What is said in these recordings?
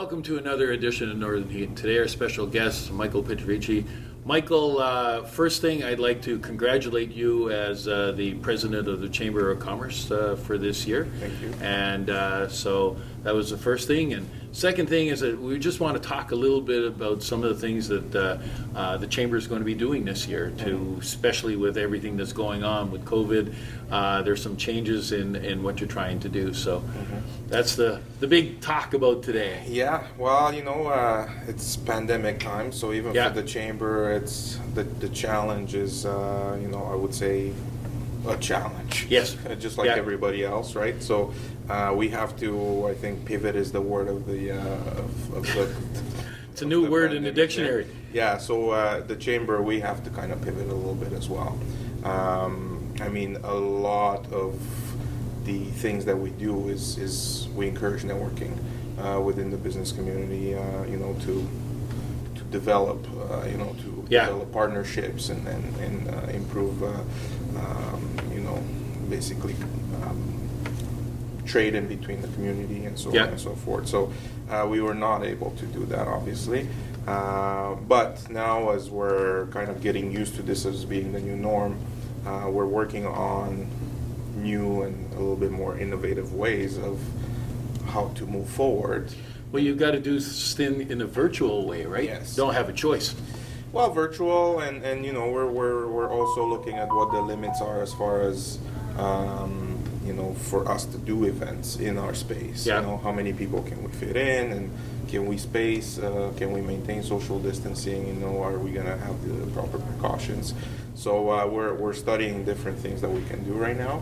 welcome to another edition of Northern Heat. Today our special guest, Michael Petrovici. Michael, first thing I'd like to congratulate you as the president of the Chamber of Commerce for this year. Thank you. And so that was the first thing. And second thing is that we just want to talk a little bit about some of the things that the Chamber is going to be doing this year, especially with everything that's going on with COVID. There's some changes in what you're trying to do. So that's the big talk about today. Yeah, well, it's pandemic time, so even for the Chamber, it's the challenge is, I would say, a challenge. Yes. Just like everybody else, right? So we have to, I think, pivot is the word of the it's a new word in the dictionary. Yeah, so the Chamber, we have to kind of pivot a little bit as well. A lot of the things that we do is we encourage networking within the business community, to develop, develop partnerships and improve, basically trade in between the community and so on and so forth. So we were not able to do that, obviously. But now, as we're kind of getting used to this as being the new norm, we're working on new and a little bit more innovative ways of how to move forward. Well, you've got to do this in a virtual way, right? Yes. Don't have a choice. Well, virtual, and we're also looking at what the limits are as far as for us to do events in our space. Yeah. How many people can we fit in, and can we space? Can we maintain social distancing? Are we gonna have the proper precautions? So we're studying different things that we can do right now.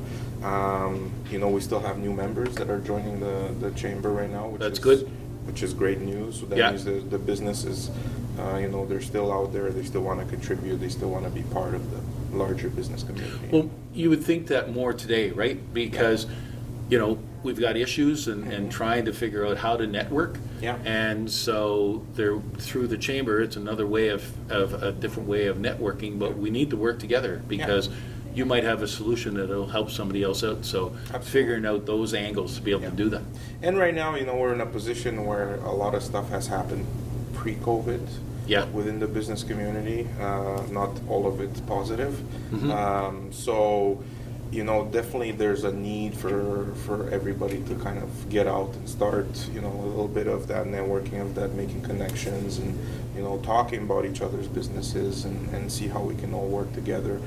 We still have new members that are joining the chamber right now, That's good. Which is great news. So that means the business is, they're still out there. They still want to contribute. They still want to be part of the larger business community. Well, you would think that more today, right? Because, we've got issues and trying to figure out how to network. Yeah. And so through the chamber, it's another way of a different way of networking, but we need to work together because you might have a solution that'll help somebody else out. So figuring out those angles to be able to do that. And right now, we're in a position where a lot of stuff has happened pre-COVID within the business community. Not all of it positive. So definitely there's a need for everybody to kind of get out and start, a little bit of that networking, of that making connections and, talking about each other's businesses and see how we can all work together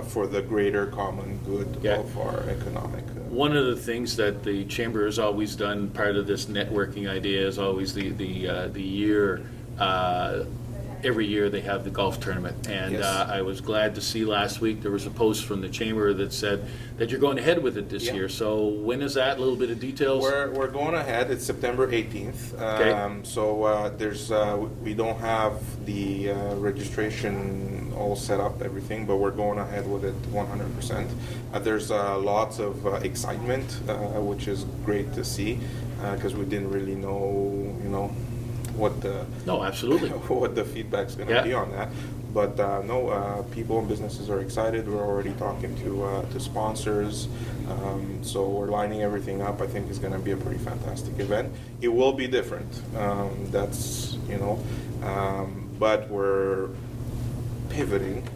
for the greater common good of our economic. One of the things that the Chamber has always done, part of this networking idea, is always the year. Every year they have the golf tournament, and I was glad to see last week there was a post from the Chamber that said that you're going ahead with it this year. So when is that? A little bit of details? We're going ahead. It's September 18th. So there's we don't have the registration all set up, everything, but we're going ahead with it 100%. There's lots of excitement, which is great to see, because we didn't really know, what the absolutely what the feedback's going to be on that, but people and businesses are excited. We're already talking to sponsors, so we're lining everything up. I think it's going to be a pretty fantastic event. It will be different, but we're pivoting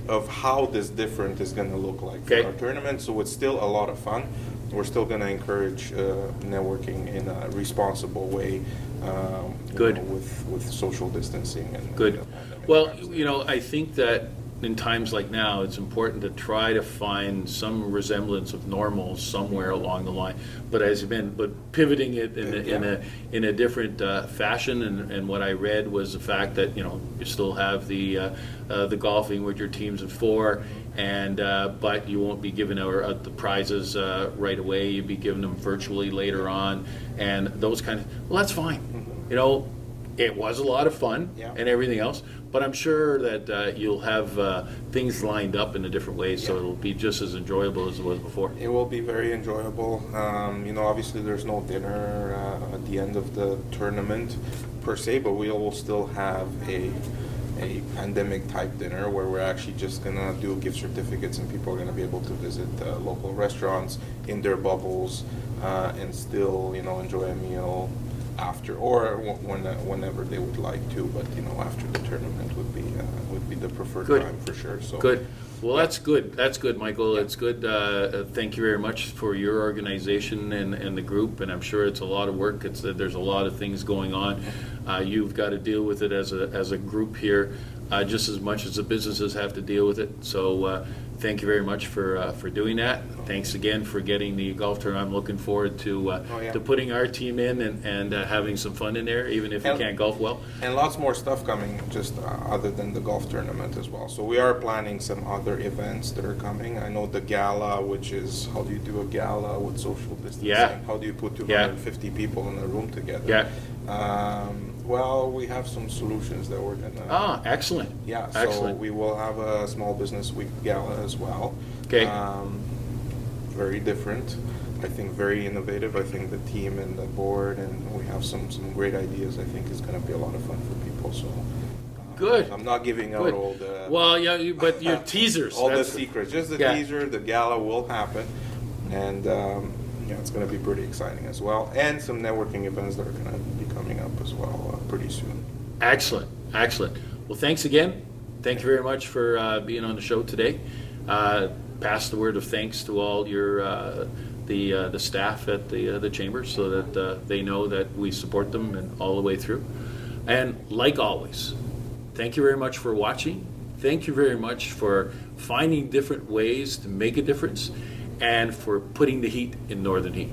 of how this different is going to look like for our tournament. So it's still a lot of fun. We're still going to encourage networking in a responsible way, with social distancing and good. Well, I think that in times like now, it's important to try to find some resemblance of normal somewhere along the line. But pivoting it in a different fashion. And what I read was the fact that you still have the golfing with your teams of four. And but you won't be giving out the prizes right away. You'll be giving them virtually later on, and those kind of. Well, that's fine. It was a lot of fun and everything else, but I'm sure that you'll have things lined up in a different way, so it'll be just as enjoyable as it was before. It will be very enjoyable. Obviously there's no dinner at the end of the tournament per se, but we will still have a a pandemic type dinner where we're actually just gonna do gift certificates and people are gonna be able to visit local restaurants in their bubbles and still, enjoy a meal after, or whenever they would like to, but after the tournament would be the preferred Good. time for sure. So Good. Well, that's good. That's good, Michael. It's good. Thank you very much for your organization and the group. And I'm sure it's a lot of work. There's a lot of things going on. You've got to deal with it as a group here, just as much as the businesses have to deal with it. So thank you very much for doing that. Thanks again for getting the golf tournament. I'm looking forward to putting our team in and having some fun in there, even if you can't golf well. And lots more stuff coming, just other than the golf tournament as well. So we are planning some other events that are coming. I know the gala, which is, how do you do a gala with social distancing? Yeah. How do you put 250 people in a room together? Yeah. Well, we have some solutions that we're gonna. Excellent. Yeah. So Excellent. we will have a small business week gala as well. Okay. Very different. I think very innovative. I think the team and the board and we have some great ideas. I think is going to be a lot of fun for people. So Good. I'm not giving out Good. all the. Well, yeah, but your teasers. all the secrets. Just the teaser. The gala will happen, and it's going to be pretty exciting as well. And some networking events that are going to be coming up as well pretty soon. Excellent. Excellent. Well, thanks again. Thank you very much for being on the show today. Pass the word of thanks to all your the staff at the chamber, so that they know that we support them and all the way through. And like always, thank you very much for watching. Thank you very much for finding different ways to make a difference, and for putting the heat in Northern Heat.